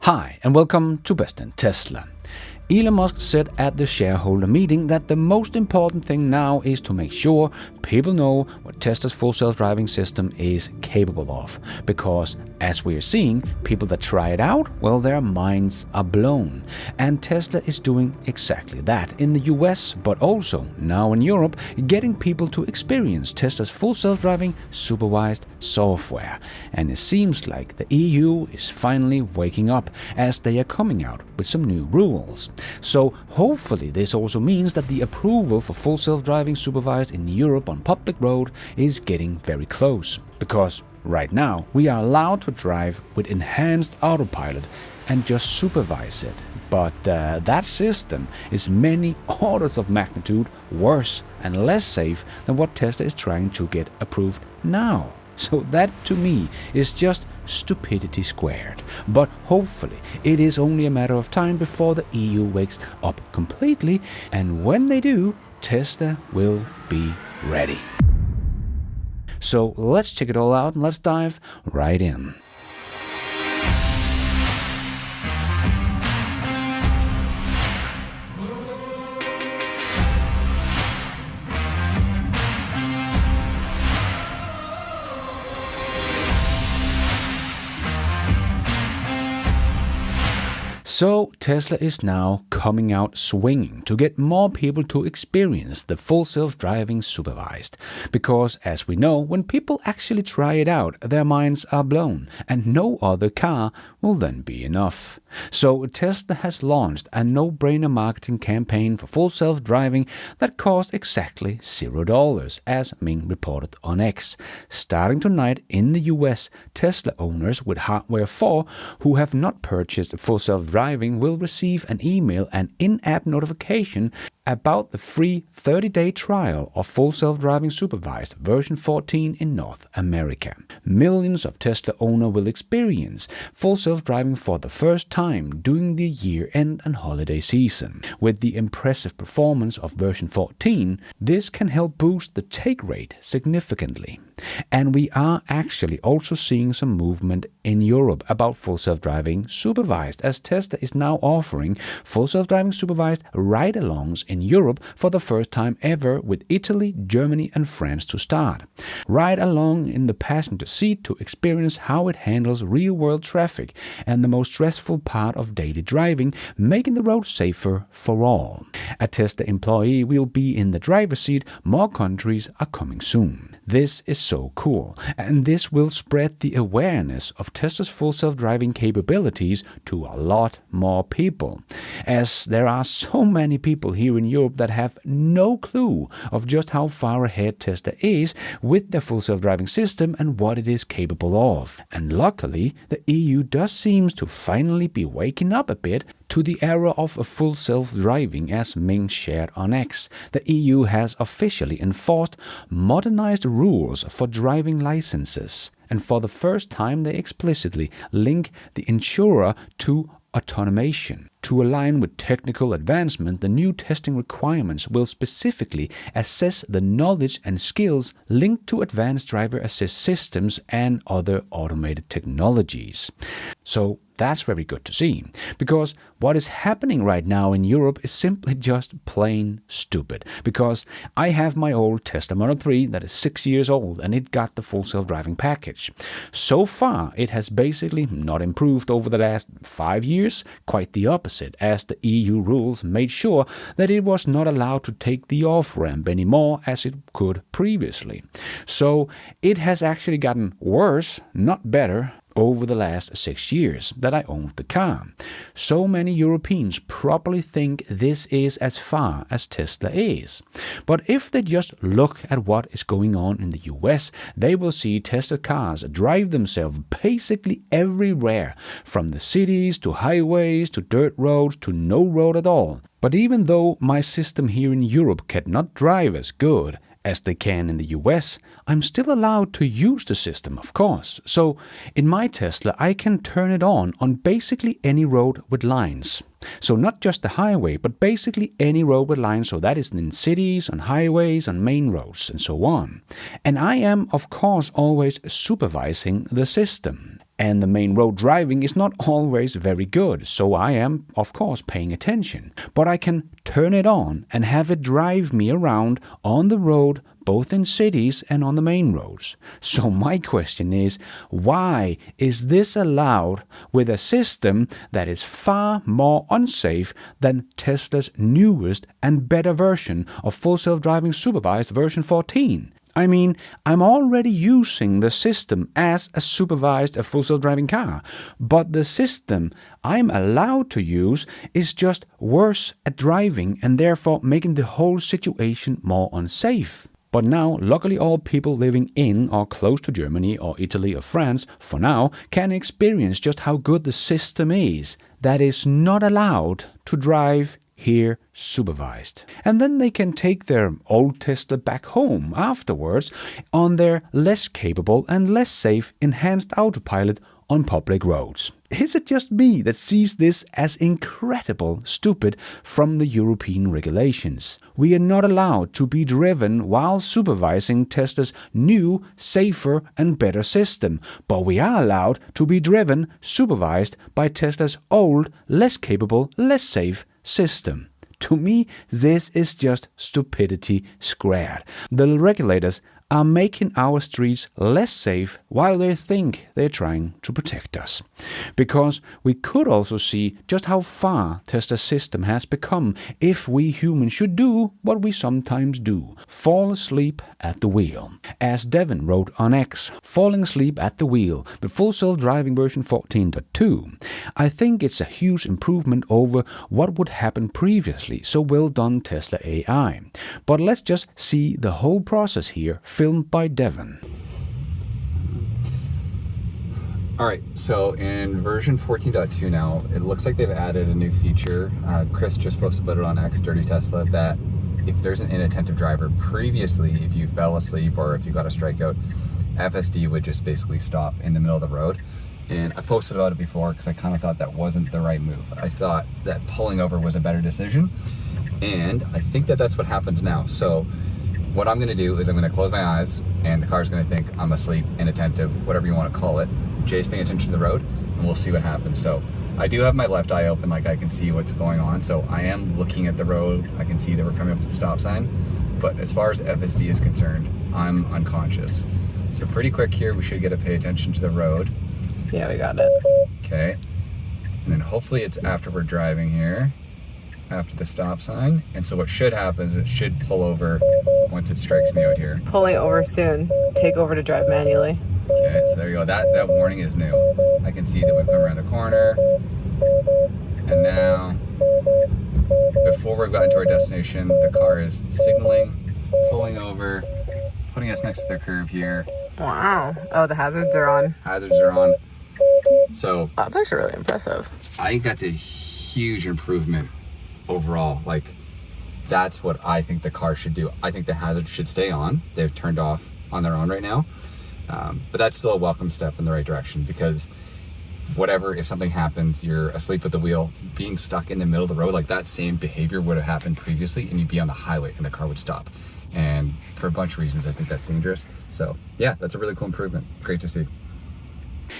Hi, and welcome to Best in Tesla. Elon Musk said at the shareholder meeting that the most important thing now is to make sure people know what Tesla's full self-driving system is capable of. Because, as we are seeing, people that try it out, well, their minds are blown. And Tesla is doing exactly that in the US, but also now in Europe, getting people to experience Tesla's full self-driving supervised software. And it seems like the EU is finally waking up as they are coming out with some new rules. So hopefully this also means that the approval for full self-driving supervised in Europe on public road is getting very close. Because right now we are allowed to drive with enhanced autopilot and just supervise it. But that system is many orders of magnitude worse and less safe than what Tesla is trying to get approved now. So that to me is just stupidity squared. But hopefully it is only a matter of time before the EU wakes up completely, and when they do, Tesla will be ready. So let's check it all out and let's dive right in. So Tesla is now coming out swinging to get more people to experience the full self-driving supervised. Because as we know, when people actually try it out, their minds are blown and no other car will then be enough. So Tesla has launched a no-brainer marketing campaign for full self-driving that cost exactly $0, as Ming reported on X. Starting tonight in the US, Tesla owners with hardware 4 who have not purchased full self-driving will receive an email and in-app notification about the free 30-day trial of full self-driving supervised version 14 in North America. Millions of Tesla owners will experience full self-driving for the first time during the year-end and holiday season. With the impressive performance of version 14, this can help boost the take rate significantly. And we are actually also seeing some movement in Europe about full self-driving supervised, as Tesla is now offering full self-driving supervised ride-alongs in Europe for the first time ever, with Italy, Germany and France to start. Ride along in the passenger seat to experience how it handles real-world traffic and the most stressful part of daily driving, making the road safer for all. A Tesla employee will be in the driver's seat. More countries are coming soon. This is so cool, and this will spread the awareness of Tesla's full self-driving capabilities to a lot more people, as there are so many people here in Europe that have no clue of just how far ahead Tesla is with their full self-driving system and what it is capable of. And luckily, the EU does seem to finally be waking up a bit to the era of full self-driving, as Ming shared on X. The EU has officially enforced modernized rules for driving licenses, and for the first time they explicitly link the insurer to automation. To align with technical advancement, the new testing requirements will specifically assess the knowledge and skills linked to advanced driver assist systems and other automated technologies. So that's very good to see, because what is happening right now in Europe is simply just plain stupid. Because I have my old Tesla Model 3 that is 6 years old and it got the full self-driving package. So far, it has basically not improved over the last 5 years, quite the opposite, as the EU rules made sure that it was not allowed to take the off-ramp anymore as it could previously. So it has actually gotten worse, not better, over the last 6 years that I owned the car. So many Europeans probably think this is as far as Tesla is. But if they just look at what is going on in the US, they will see Tesla cars drive themselves basically everywhere, from the cities to highways to dirt roads to no road at all. But even though my system here in Europe cannot drive as good as they can in the US, I'm still allowed to use the system, of course. So in my Tesla, I can turn it on basically any road with lines. So not just the highway, but basically any road with lines. So that is in cities, on highways, on main roads, and so on. And I am, of course, always supervising the system. And the main road driving is not always very good, so I am, of course, paying attention. But I can turn it on and have it drive me around on the road, both in cities and on the main roads. So my question is, why is this allowed with a system that is far more unsafe than Tesla's newest and better version of full self-driving supervised version 14? I mean, I'm already using the system as a supervised full self-driving car, but the system I'm allowed to use is just worse at driving and therefore making the whole situation more unsafe. But now, luckily all people living in or close to Germany or Italy or France, for now, can experience just how good the system is that is not allowed to drive here supervised. And then they can take their old Tesla back home afterwards on their less capable and less safe enhanced autopilot on public roads. Is it just me that sees this as incredible stupid from the European regulations? We are not allowed to be driven while supervising Tesla's new, safer and better system, but we are allowed to be driven supervised by Tesla's old, less capable, less safe system. To me, this is just stupidity squared. The regulators are making our streets less safe while they think they're trying to protect us. Because we could also see just how far Tesla's system has become if we humans should do what we sometimes do, fall asleep at the wheel. As Devin wrote on X, falling asleep at the wheel, the full self-driving version 14.2. I think it's a huge improvement over what would happen previously, so well done Tesla AI. But let's just see the whole process here, filmed by Devin. Alright, so in version 14.2 now, it looks like they've added a new feature. Chris just posted about it on X, Dirty Tesla, that if there's an inattentive driver, previously if you fell asleep or if you got a strikeout, FSD would just basically stop in the middle of the road. And I posted about it before because I kind of thought that wasn't the right move. I thought that pulling over was a better decision, and I think that that's what happens now. So what I'm gonna do is I'm gonna close my eyes and the car's gonna think I'm asleep, inattentive, whatever you wanna call it. Jay's paying attention to the road and we'll see what happens. So I do have my left eye open, like I can see what's going on. So I am looking at the road. I can see that we're coming up to the stop sign. But as far as FSD is concerned, I'm unconscious. So pretty quick here, we should get to pay attention to the road. Yeah, we got it. Okay. And then hopefully it's after we're driving here, after the stop sign. And so what should happen is it should pull over once it strikes me out here. Pulling over soon. Take over to drive manually. Okay, so there you go. That warning is new. I can see that we've come around the corner. And now, before we've gotten to our destination, the car is signaling, pulling over, putting us next to the curb here. Wow. Oh, the hazards are on. Hazards are on. So That's actually really impressive. I think that's a huge improvement overall. Like, that's what I think the car should do. I think the hazards should stay on. They've turned off on their own right now. But that's still a welcome step in the right direction, because whatever, if something happens, you're asleep at the wheel, being stuck in the middle of the road, like that same behavior would have happened previously, and you'd be on the highway and the car would stop. And for a bunch of reasons, I think that's dangerous. So yeah, that's a really cool improvement. Great to see.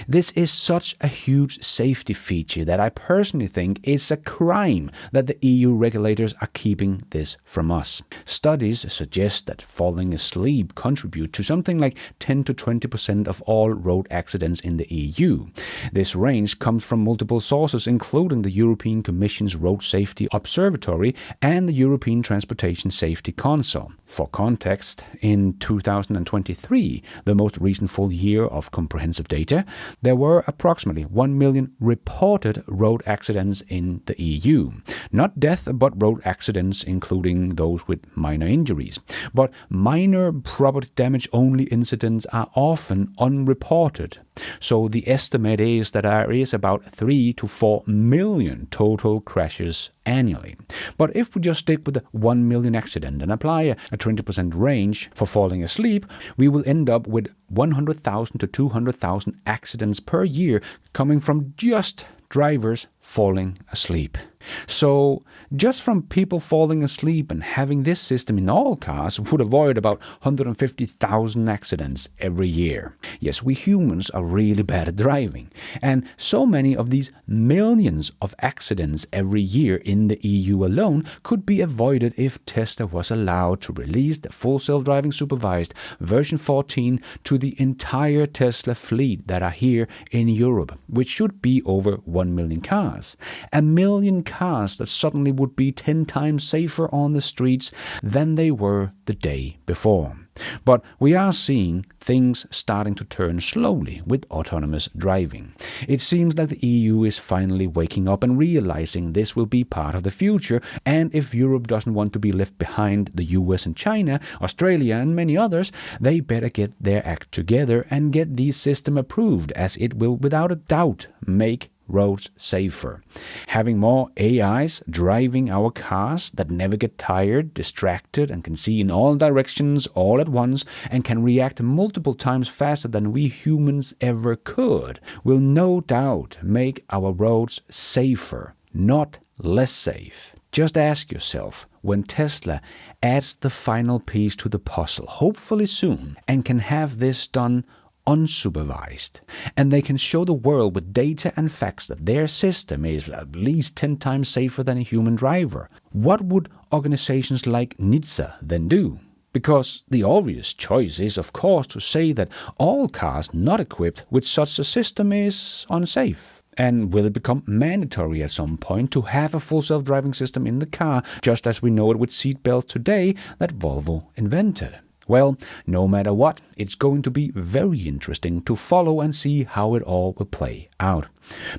This is such a huge safety feature that I personally think it's a crime that the EU regulators are keeping this from us. Studies suggest that falling asleep contributes to something like 10 to 20% of all road accidents in the EU. This range comes from multiple sources, including the European Commission's Road Safety Observatory and the European Transportation Safety Council. For context, in 2023, the most recent full year of comprehensive data, there were approximately 1 million reported road accidents in the EU. Not death, but road accidents, including those with minor injuries. But minor property damage only incidents are often unreported. So the estimate is that there is about 3 to 4 million total crashes annually. But if we just stick with the 1 million accident and apply a 20% range for falling asleep, we will end up with 100,000 to 200,000 accidents per year coming from just drivers falling asleep. So just from people falling asleep and having this system in all cars would avoid about 150,000 accidents every year. Yes, we humans are really bad at driving, and so many of these millions of accidents every year in the EU alone could be avoided if Tesla was allowed to release the full self-driving supervised version 14 to the entire Tesla fleet that are here in Europe, which should be over 1 million cars. A million cars that suddenly would be 10 times safer on the streets than they were the day before. But we are seeing things starting to turn slowly with autonomous driving. It seems like the EU is finally waking up and realizing this will be part of the future, and if Europe doesn't want to be left behind the US and China, Australia and many others, they better get their act together and get the system approved, as it will without a doubt make roads safer. Having more AIs driving our cars that never get tired, distracted, and can see in all directions all at once and can react multiple times faster than we humans ever could will no doubt make our roads safer, not less safe. Just ask yourself, when Tesla adds the final piece to the puzzle, hopefully soon, and can have this done unsupervised, and they can show the world with data and facts that their system is at least 10 times safer than a human driver, what would organizations like NHTSA then do? Because the obvious choice is, of course, to say that all cars not equipped with such a system is unsafe. And will it become mandatory at some point to have a full self-driving system in the car, just as we know it with seatbelts today that Volvo invented? Well, no matter what, it's going to be very interesting to follow and see how it all will play out.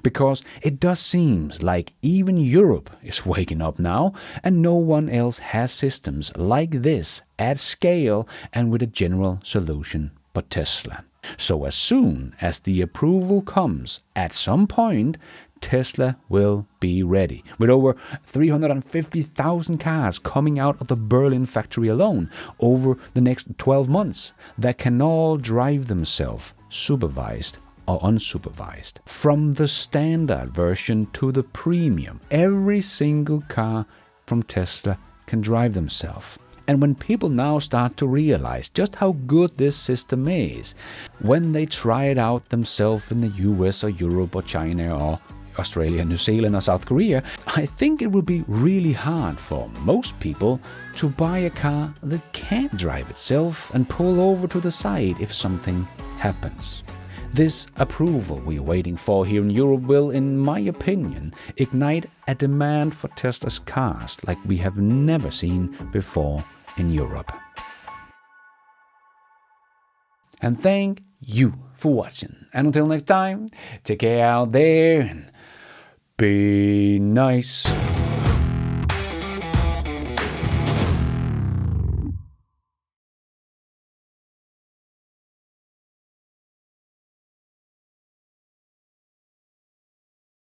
Because it does seem like even Europe is waking up now, and no one else has systems like this at scale and with a general solution but Tesla. So as soon as the approval comes at some point, Tesla will be ready, with over 350,000 cars coming out of the Berlin factory alone over the next 12 months that can all drive themselves, supervised or unsupervised. From the standard version to the premium, every single car from Tesla can drive themselves. And when people now start to realize just how good this system is, when they try it out themselves in the US or Europe or China or Australia, New Zealand or South Korea, I think it will be really hard for most people to buy a car that can't drive itself and pull over to the side if something happens. This approval we're waiting for here in Europe will, in my opinion, ignite a demand for Tesla's cars like we have never seen before in Europe. And thank you for watching. And until next time, take care out there and be nice.